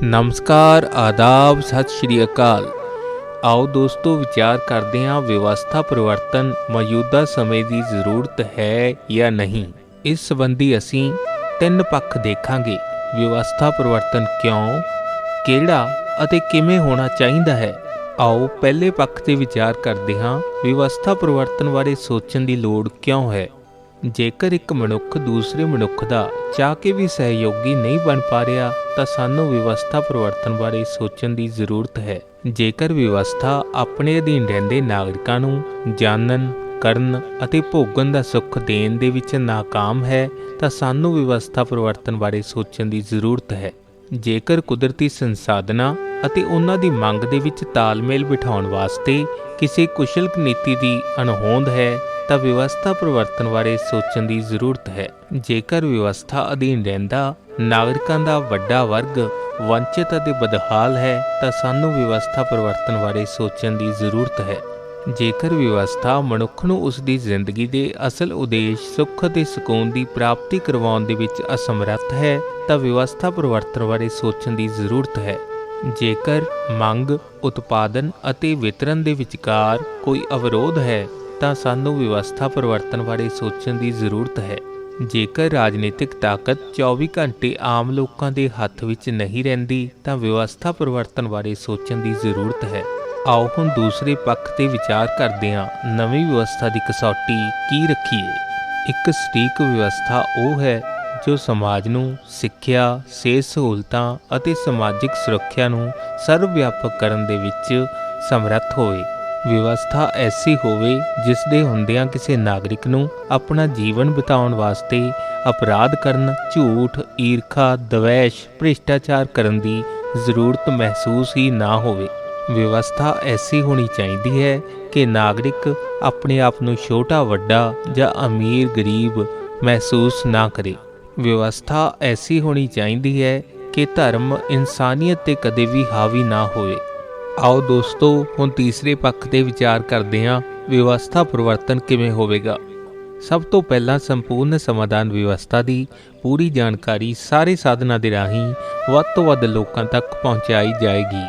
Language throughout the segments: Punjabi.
ਨਮਸਕਾਰ, ਆਦਾਬ, ਸਤਿ ਸ਼੍ਰੀ ਅਕਾਲ। ਆਓ ਦੋਸਤੋ ਵਿਚਾਰ ਕਰਦੇ ਹਾਂ ਵਿਵਸਥਾ ਪਰਿਵਰਤਨ ਮੌਜੂਦਾ ਸਮੇਂ ਦੀ ਜ਼ਰੂਰਤ ਹੈ ਜਾਂ ਨਹੀਂ। ਇਸ ਸੰਬੰਧੀ ਅਸੀਂ 3 ਪੱਖ ਦੇਖਾਂਗੇ। ਵਿਵਸਥਾ ਪਰਿਵਰਤਨ ਕਿਉਂ, ਕਿਹੜਾ ਅਤੇ ਕਿਵੇਂ ਹੋਣਾ ਚਾਹੀਦਾ ਹੈ। ਆਓ ਪਹਿਲੇ ਪੱਖ 'ਤੇ ਵਿਚਾਰ ਕਰਦੇ ਹਾਂ। ਵਿਵਸਥਾ ਪਰਿਵਰਤਨ ਬਾਰੇ ਸੋਚਣ ਦੀ ਲੋੜ ਕਿਉਂ ਹੈ। ਜੇਕਰ ਇੱਕ ਮਨੁੱਖ ਦੂਸਰੇ ਮਨੁੱਖ ਦਾ ਚਾਹ ਕੇ ਵੀ ਸਹਿਯੋਗੀ ਨਹੀਂ ਬਣ ਪਾ ਰਿਹਾ ਤਾਂ ਸਾਨੂੰ ਵਿਵਸਥਾ ਪਰਿਵਰਤਨ ਬਾਰੇ ਸੋਚਣ ਦੀ ਜ਼ਰੂਰਤ ਹੈ। ਜੇਕਰ ਵਿਵਸਥਾ ਆਪਣੇ ਅਧੀਨ ਰਹਿੰਦੇ ਨਾਗਰਿਕਾਂ ਨੂੰ ਜਾਣਨ, ਕਰਨ ਅਤੇ ਭੋਗਣ ਦਾ ਸੁੱਖ ਦੇਣ ਦੇ ਵਿੱਚ ਨਾਕਾਮ ਹੈ ਤਾਂ ਸਾਨੂੰ ਵਿਵਸਥਾ ਪਰਿਵਰਤਨ ਬਾਰੇ ਸੋਚਣ ਦੀ ਜ਼ਰੂਰਤ ਹੈ। ਜੇਕਰ ਕੁਦਰਤੀ ਸੰਸਾਧਨਾਂ ਅਤੇ ਉਹਨਾਂ ਦੀ ਮੰਗ ਦੇ ਵਿੱਚ ਤਾਲਮੇਲ ਬਿਠਾਉਣ ਵਾਸਤੇ ਕਿਸੇ ਕੁਸ਼ਲ ਨੀਤੀ ਦੀ ਅਣਹੋਂਦ ਹੈ ਤਾਂ ਵਿਵਸਥਾ ਪਰਿਵਰਤਨ ਬਾਰੇ ਸੋਚਣ ਦੀ ਜ਼ਰੂਰਤ ਹੈ। ਜੇਕਰ ਵਿਵਸਥਾ ਅਧੀਨ ਰਹਿੰਦਾ ਨਾਗਰਿਕਾਂ ਦਾ ਵੱਡਾ ਵਰਗ ਵੰਚਿਤ ਅਤੇ ਬਦਹਾਲ ਹੈ ਤਾਂ ਸਾਨੂੰ ਵਿਵਸਥਾ ਪਰਿਵਰਤਨ ਬਾਰੇ ਸੋਚਣ ਦੀ ਜ਼ਰੂਰਤ ਹੈ। ਜੇਕਰ ਵਿਵਸਥਾ ਮਨੁੱਖ ਨੂੰ ਉਸ ਦੀ ਜ਼ਿੰਦਗੀ ਦੇ ਅਸਲ ਉਦੇਸ਼ ਸੁੱਖ ਅਤੇ ਸਕੂਨ ਦੀ ਪ੍ਰਾਪਤੀ ਕਰਵਾਉਣ ਦੇ ਵਿੱਚ ਅਸਮਰੱਥ ਹੈ ਤਾਂ ਵਿਵਸਥਾ ਪਰਿਵਰਤਨ ਬਾਰੇ ਸੋਚਣ ਦੀ ਜ਼ਰੂਰਤ ਹੈ। ਜੇਕਰ ਮੰਗ, ਉਤਪਾਦਨ ਅਤੇ ਵਿਤਰਨ ਦੇ ਵਿਚਕਾਰ ਕੋਈ ਅਵਰੋਧ ਹੈ ਤਾਂ ਸਾਨੂੰ ਵਿਵਸਥਾ ਪਰਿਵਰਤਨ ਬਾਰੇ ਸੋਚਣ ਦੀ ਜ਼ਰੂਰਤ ਹੈ। ਜੇਕਰ ਰਾਜਨੀਤਿਕ ਤਾਕਤ 24 ਘੰਟੇ ਆਮ ਲੋਕਾਂ ਦੇ ਹੱਥ ਵਿੱਚ ਨਹੀਂ ਰਹਿੰਦੀ ਤਾਂ ਵਿਵਸਥਾ ਪਰਿਵਰਤਨ ਬਾਰੇ ਸੋਚਣ ਦੀ ਜ਼ਰੂਰਤ ਹੈ। ਆਓ ਹੁਣ ਦੂਸਰੇ ਪੱਖ 'ਤੇ ਵਿਚਾਰ ਕਰਦੇ ਹਾਂ। ਨਵੀਂ ਵਿਵਸਥਾ ਦੀ ਕਸੌਟੀ ਕੀ ਰੱਖੀਏ। ਇੱਕ ਸਟੀਕ ਵਿਵਸਥਾ ਉਹ ਹੈ ਜੋ ਸਮਾਜ ਨੂੰ ਸਿੱਖਿਆ, ਸਿਹਤ ਸਹੂਲਤਾਂ ਅਤੇ ਸਮਾਜਿਕ ਸੁਰੱਖਿਆ ਨੂੰ ਸਰਵ ਵਿਆਪਕ ਕਰਨ ਦੇ ਵਿੱਚ ਸਮਰੱਥ ਹੋਵੇ। ਵਿਵਸਥਾ ਐਸੀ ਹੋਵੇ ਜਿਸ ਦੇ ਹੁੰਦਿਆਂ ਕਿਸੇ ਨਾਗਰਿਕ ਨੂੰ ਆਪਣਾ ਜੀਵਨ ਬਿਤਾਉਣ ਵਾਸਤੇ ਅਪਰਾਧ ਕਰਨ, ਝੂਠ, ਈਰਖਾ, ਦਵੈਸ਼, ਭ੍ਰਿਸ਼ਟਾਚਾਰ ਕਰਨ ਦੀ ਜ਼ਰੂਰਤ ਮਹਿਸੂਸ ਹੀ ਨਾ ਹੋਵੇ। ਵਿਵਸਥਾ ਐਸੀ ਹੋਣੀ ਚਾਹੀਦੀ ਹੈ ਕਿ ਨਾਗਰਿਕ ਆਪਣੇ ਆਪ ਨੂੰ ਛੋਟਾ ਵੱਡਾ ਜਾਂ ਅਮੀਰ ਗਰੀਬ ਮਹਿਸੂਸ ਨਾ ਕਰੇ। ਵਿਵਸਥਾ ਐਸੀ ਹੋਣੀ ਚਾਹੀਦੀ ਹੈ ਕਿ ਧਰਮ ਇਨਸਾਨੀਅਤ 'ਤੇ ਕਦੇ ਵੀ ਹਾਵੀ ਨਾ ਹੋਵੇ। ਆਓ ਦੋਸਤੋ ਹੁਣ ਤੀਸਰੇ ਪੱਖ 'ਤੇ ਵਿਚਾਰ ਕਰਦੇ ਹਾਂ। ਵਿਵਸਥਾ ਪਰਿਵਰਤਨ ਕਿਵੇਂ ਹੋਵੇਗਾ। ਸਭ ਤੋਂ ਪਹਿਲਾਂ ਸੰਪੂਰਨ ਸਮਾਧਾਨ ਵਿਵਸਥਾ ਦੀ ਪੂਰੀ ਜਾਣਕਾਰੀ ਸਾਰੇ ਸਾਧਨਾਂ ਦੇ ਰਾਹੀਂ ਵੱਧ ਤੋਂ ਵੱਧ ਲੋਕਾਂ ਤੱਕ ਪਹੁੰਚਾਈ ਜਾਏਗੀ।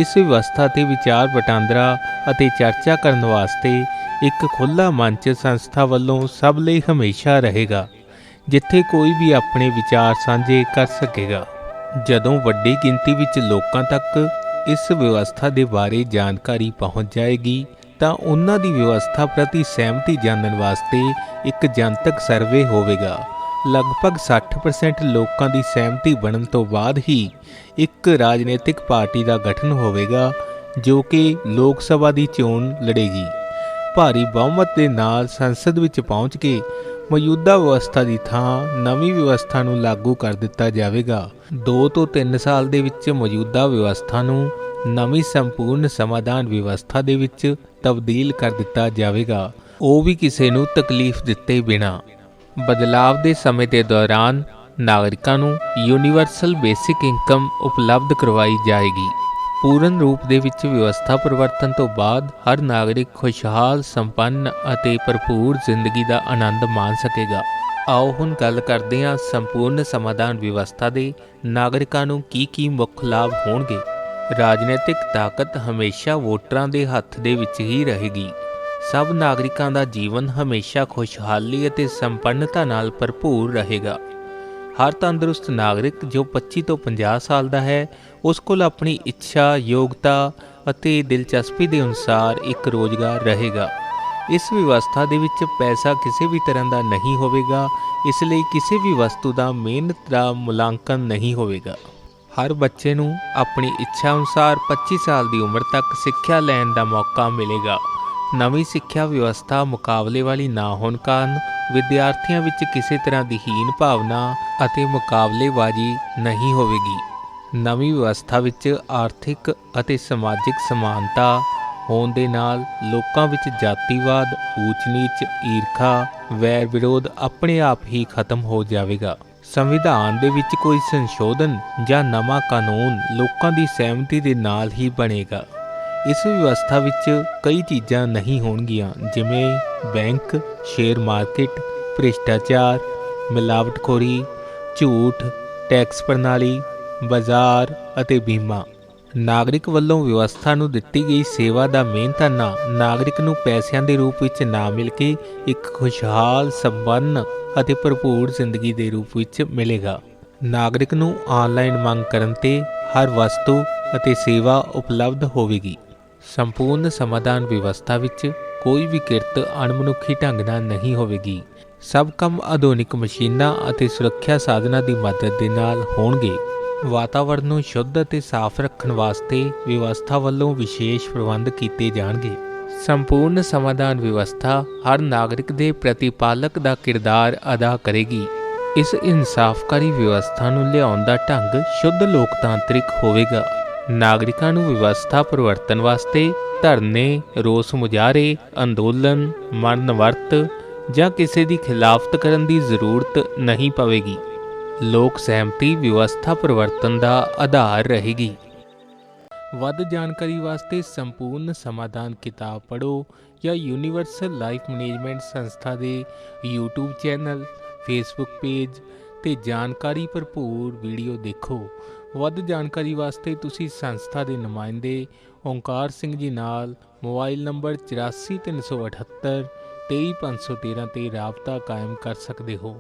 ਇਸ ਵਿਵਸਥਾ 'ਤੇ ਵਿਚਾਰ ਵਟਾਂਦਰਾ ਅਤੇ ਚਰਚਾ ਕਰਨ ਵਾਸਤੇ ਇੱਕ ਖੁੱਲ੍ਹਾ ਮੰਚ ਸੰਸਥਾ ਵੱਲੋਂ ਸਭ ਲਈ ਹਮੇਸ਼ਾ ਰਹੇਗਾ, ਜਿੱਥੇ ਕੋਈ ਵੀ ਆਪਣੇ ਵਿਚਾਰ ਸਾਂਝੇ ਕਰ ਸਕੇਗਾ। ਜਦੋਂ ਵੱਡੀ ਗਿਣਤੀ ਵਿੱਚ ਲੋਕਾਂ ਤੱਕ ਇਸ ਵਿਵਸਥਾ ਦੇ ਬਾਰੇ ਜਾਣਕਾਰੀ ਪਹੁੰਚ ਜਾਏਗੀ ਤਾਂ ਉਹਨਾਂ ਦੀ ਵਿਵਸਥਾ ਪ੍ਰਤੀ ਸਹਿਮਤੀ ਜਾਣਨ ਵਾਸਤੇ ਇੱਕ ਜਨਤਕ ਸਰਵੇ ਹੋਵੇਗਾ। ਲਗਭਗ 60% ਲੋਕਾਂ ਦੀ ਸਹਿਮਤੀ ਬਣਨ ਤੋਂ ਬਾਅਦ ਹੀ ਇੱਕ ਰਾਜਨੀਤਿਕ ਪਾਰਟੀ ਦਾ ਗਠਨ ਹੋਵੇਗਾ ਜੋ ਕਿ ਲੋਕ ਸਭਾ ਦੀ ਚੋਣ ਲੜੇਗੀ। ਭਾਰੀ ਬਹੁਮਤ ਦੇ ਨਾਲ ਸੰਸਦ ਵਿੱਚ ਪਹੁੰਚ ਕੇ ਮੌਜੂਦਾ ਵਿਵਸਥਾ ਦੀ ਥਾਂ ਨਵੀਂ ਵਿਵਸਥਾ ਨੂੰ ਲਾਗੂ ਕਰ ਦਿੱਤਾ ਜਾਵੇਗਾ। 2 ਤੋਂ 3 ਸਾਲ ਦੇ ਵਿੱਚ ਮੌਜੂਦਾ ਵਿਵਸਥਾ ਨੂੰ ਨਵੀਂ ਸੰਪੂਰਨ ਸਮਾਧਾਨ ਵਿਵਸਥਾ ਦੇ ਵਿੱਚ ਤਬਦੀਲ ਕਰ ਦਿੱਤਾ ਜਾਵੇਗਾ, ਉਹ ਵੀ ਕਿਸੇ ਨੂੰ ਤਕਲੀਫ ਦਿੱਤੇ ਬਿਨਾਂ। ਬਦਲਾਵ ਦੇ ਸਮੇਂ ਦੇ ਦੌਰਾਨ ਨਾਗਰਿਕਾਂ ਨੂੰ ਯੂਨੀਵਰਸਲ ਬੇਸਿਕ ਇਨਕਮ ਉਪਲਬਧ ਕਰਵਾਈ ਜਾਏਗੀ। ਪੂਰਨ ਰੂਪ ਦੇ ਵਿੱਚ ਵਿਵਸਥਾ ਪਰਿਵਰਤਨ ਤੋਂ ਬਾਅਦ ਹਰ ਨਾਗਰਿਕ ਖੁਸ਼ਹਾਲ, ਸੰਪੰਨ ਅਤੇ ਭਰਪੂਰ ਜ਼ਿੰਦਗੀ ਦਾ ਆਨੰਦ ਮਾਣ ਸਕੇਗਾ। ਆਓ ਹੁਣ ਗੱਲ ਕਰਦੇ ਹਾਂ ਸੰਪੂਰਨ ਸਮਾਧਾਨ ਵਿਵਸਥਾ ਦੇ ਨਾਗਰਿਕਾਂ ਨੂੰ ਕੀ ਮੁੱਖ ਲਾਭ ਹੋਣਗੇ। ਰਾਜਨੀਤਿਕ ਤਾਕਤ ਹਮੇਸ਼ਾ ਵੋਟਰਾਂ ਦੇ ਹੱਥ ਦੇ ਵਿੱਚ ਹੀ ਰਹੇਗੀ। ਸਭ ਨਾਗਰਿਕਾਂ ਦਾ ਜੀਵਨ ਹਮੇਸ਼ਾ ਖੁਸ਼ਹਾਲੀ ਅਤੇ ਸੰਪੰਨਤਾ ਨਾਲ ਭਰਪੂਰ ਰਹੇਗਾ। ਹਰ ਤੰਦਰੁਸਤ ਨਾਗਰਿਕ ਜੋ 25 ਤੋਂ 50 ਸਾਲ ਦਾ ਹੈ ਉਸ ਕੋਲ ਆਪਣੀ ਇੱਛਾ, ਯੋਗਤਾ ਅਤੇ ਦਿਲਚਸਪੀ ਦੇ ਅਨੁਸਾਰ ਇੱਕ ਰੋਜ਼ਗਾਰ ਰਹੇਗਾ। ਇਸ ਵਿਵਸਥਾ ਦੇ ਵਿੱਚ ਪੈਸਾ ਕਿਸੇ ਵੀ ਤਰ੍ਹਾਂ ਦਾ ਨਹੀਂ ਹੋਵੇਗਾ, ਇਸ ਲਈ ਕਿਸੇ ਵੀ ਵਸਤੂ ਦਾ ਮਿਹਨਤ ਦਾ ਮੁਲਾਂਕਣ ਨਹੀਂ ਹੋਵੇਗਾ। ਹਰ ਬੱਚੇ ਨੂੰ ਆਪਣੀ ਇੱਛਾ ਅਨੁਸਾਰ 25 ਸਾਲ ਦੀ ਉਮਰ ਤੱਕ ਸਿੱਖਿਆ ਲੈਣ ਦਾ ਮੌਕਾ ਮਿਲੇਗਾ। ਨਵੀਂ ਸਿੱਖਿਆ ਵਿਵਸਥਾ ਮੁਕਾਬਲੇ ਵਾਲੀ ਨਾ ਹੋਣ ਕਾਰਨ ਵਿਦਿਆਰਥੀਆਂ ਵਿੱਚ ਕਿਸੇ ਤਰ੍ਹਾਂ ਦੀ ਹੀਨ ਭਾਵਨਾ ਅਤੇ ਮੁਕਾਬਲੇਬਾਜ਼ੀ ਨਹੀਂ ਹੋਵੇਗੀ। ਨਵੀਂ ਵਿਵਸਥਾ ਵਿੱਚ ਆਰਥਿਕ ਅਤੇ ਸਮਾਜਿਕ ਸਮਾਨਤਾ ਹੋਣ ਦੇ ਨਾਲ ਲੋਕਾਂ ਵਿੱਚ ਜਾਤੀਵਾਦ, ਊਚ ਨੀਚ, ਈਰਖਾ, ਵੈਰ ਵਿਰੋਧ ਆਪਣੇ ਆਪ ਹੀ ਖਤਮ ਹੋ ਜਾਵੇਗਾ। ਸੰਵਿਧਾਨ ਦੇ ਵਿੱਚ ਕੋਈ ਸੰਸ਼ੋਧਨ ਜਾਂ ਨਵਾਂ ਕਾਨੂੰਨ ਲੋਕਾਂ ਦੀ ਸਹਿਮਤੀ ਦੇ ਨਾਲ ਹੀ ਬਣੇਗਾ। ਇਸ ਵਿਵਸਥਾ ਵਿੱਚ ਕਈ ਚੀਜ਼ਾਂ ਨਹੀਂ ਹੋਣਗੀਆਂ, ਜਿਵੇਂ ਬੈਂਕ, ਸ਼ੇਅਰ ਮਾਰਕੀਟ, ਭ੍ਰਿਸ਼ਟਾਚਾਰ, ਮਿਲਾਵਟਖੋਰੀ, ਝੂਠ, ਟੈਕਸ ਪ੍ਰਣਾਲੀ, ਬਾਜ਼ਾਰ ਅਤੇ ਬੀਮਾ। ਨਾਗਰਿਕ ਵੱਲੋਂ ਵਿਵਸਥਾ ਨੂੰ ਦਿੱਤੀ ਗਈ ਸੇਵਾ ਦਾ ਮਿਹਨਤਾਨਾ ਨਾਗਰਿਕ ਨੂੰ ਪੈਸਿਆਂ ਦੇ ਰੂਪ ਵਿੱਚ ਨਾ ਮਿਲ ਕੇ ਇੱਕ ਖੁਸ਼ਹਾਲ, ਸੰਪੰਨ ਅਤੇ ਭਰਪੂਰ ਜ਼ਿੰਦਗੀ ਦੇ ਰੂਪ ਵਿੱਚ ਮਿਲੇਗਾ। ਨਾਗਰਿਕ ਨੂੰ ਆਨਲਾਈਨ ਮੰਗ ਕਰਨ ਤੇ ਹਰ ਵਸਤੂ ਅਤੇ ਸੇਵਾ ਉਪਲਬਧ ਹੋਵੇਗੀ। ਸੰਪੂਰਨ ਸਮਾਧਾਨ ਵਿਵਸਥਾ ਵਿੱਚ ਕੋਈ ਵੀ ਕਿਰਤ ਅਣਮਨੁੱਖੀ ਢੰਗ ਨਾਲ ਨਹੀਂ ਹੋਵੇਗੀ। ਸਭ ਕੰਮ ਆਧੁਨਿਕ ਮਸ਼ੀਨਾਂ ਅਤੇ ਸੁਰੱਖਿਆ ਸਾਧਨਾਂ ਦੀ ਮਦਦ ਦੇ ਨਾਲ ਹੋਣਗੇ। ਵਾਤਾਵਰਣ ਨੂੰ ਸ਼ੁੱਧ ਅਤੇ ਸਾਫ਼ ਰੱਖਣ ਵਾਸਤੇ ਵਿਵਸਥਾ ਵੱਲੋਂ ਵਿਸ਼ੇਸ਼ ਪ੍ਰਬੰਧ ਕੀਤੇ ਜਾਣਗੇ। ਸੰਪੂਰਨ ਸਮਾਧਾਨ ਵਿਵਸਥਾ ਹਰ ਨਾਗਰਿਕ ਦੇ ਪ੍ਰਤੀਪਾਲਕ ਦਾ ਕਿਰਦਾਰ ਅਦਾ ਕਰੇਗੀ। ਇਸ ਇਨਸਾਫਕਾਰੀ ਵਿਵਸਥਾ ਨੂੰ ਲਿਆਉਣ ਦਾ ਢੰਗ ਸ਼ੁੱਧ ਲੋਕਤਾਂਤਰਿਕ ਹੋਵੇਗਾ। ਨਾਗਰਿਕਾਂ ਨੂੰ ਵਿਵਸਥਾ ਪਰਿਵਰਤਨ ਵਾਸਤੇ ਧਰਨੇ, ਰੋਸ ਮੁਜ਼ਾਹਰੇ, ਅੰਦੋਲਨ, ਮਰਨ ਵਰਤ ਜਾਂ ਕਿਸੇ ਦੀ ਖਿਲਾਫਤ ਕਰਨ ਦੀ ਜ਼ਰੂਰਤ ਨਹੀਂ ਪਵੇਗੀ। ਲੋਕ ਸਹਿਮਤੀ ਵਿਵਸਥਾ ਪਰਿਵਰਤਨ ਦਾ ਆਧਾਰ ਰਹੇਗੀ। ਵੱਧ ਜਾਣਕਾਰੀ ਵਾਸਤੇ ਸੰਪੂਰਨ ਸਮਾਧਾਨ ਕਿਤਾਬ ਪੜ੍ਹੋ ਜਾਂ ਯੂਨੀਵਰਸਲ ਲਾਈਫ ਮੈਨੇਜਮੈਂਟ ਸੰਸਥਾ ਦੇ YouTube ਚੈਨਲ, ਫੇਸਬੁੱਕ ਪੇਜ ਤੇ ਜਾਣਕਾਰੀ ਭਰਪੂਰ ਵੀਡੀਓ ਦੇਖੋ। ਵੱਧ ਜਾਣਕਾਰੀ ਵਾਸਤੇ ਤੁਸੀਂ ਸੰਸਥਾ ਦੇ ਨੁਮਾਇੰਦੇ ਓਂਕਾਰ ਸਿੰਘ ਜੀ ਨਾਲ ਮੋਬਾਈਲ ਨੰਬਰ 84 378 23513 ਤੇ ਰਾਬਤਾ ਕਾਇਮ ਕਰ ਸਕਦੇ ਹੋ।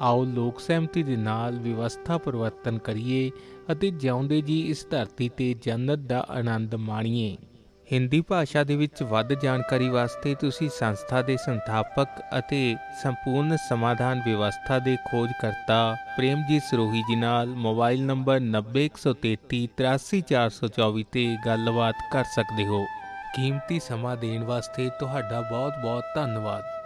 ਆਓ ਲੋਕ ਸਹਿਮਤੀ ਦੇ ਨਾਲ ਵਿਵਸਥਾ ਪਰਿਵਰਤਨ ਕਰੀਏ ਅਤੇ ਜਿਉਂਦੇ ਜੀ ਇਸ ਧਰਤੀ ਤੇ ਜੰਨਤ ਦਾ ਆਨੰਦ ਮਾਣੀਏ। ਹਿੰਦੀ ਭਾਸ਼ਾ ਦੇ ਵਿੱਚ ਵੱਧ ਜਾਣਕਾਰੀ ਵਾਸਤੇ ਤੁਸੀਂ ਸੰਸਥਾ ਦੇ ਸੰਸਥਾਪਕ ਅਤੇ ਸੰਪੂਰਨ ਸਮਾਧਾਨ ਵਿਵਸਥਾ ਦੇ ਖੋਜਕਰਤਾ ਪ੍ਰੇਮਜੀਤ ਸਰੋਹੀ ਜੀ ਨਾਲ ਮੋਬਾਈਲ ਨੰਬਰ 90 133 83 424 ਤੇ ਗੱਲਬਾਤ ਕਰ ਸਕਦੇ ਹੋ। ਕੀਮਤੀ ਸਮਾਂ ਦੇਣ ਵਾਸਤੇ ਤੁਹਾਡਾ ਬਹੁਤ ਬਹੁਤ ਧੰਨਵਾਦ।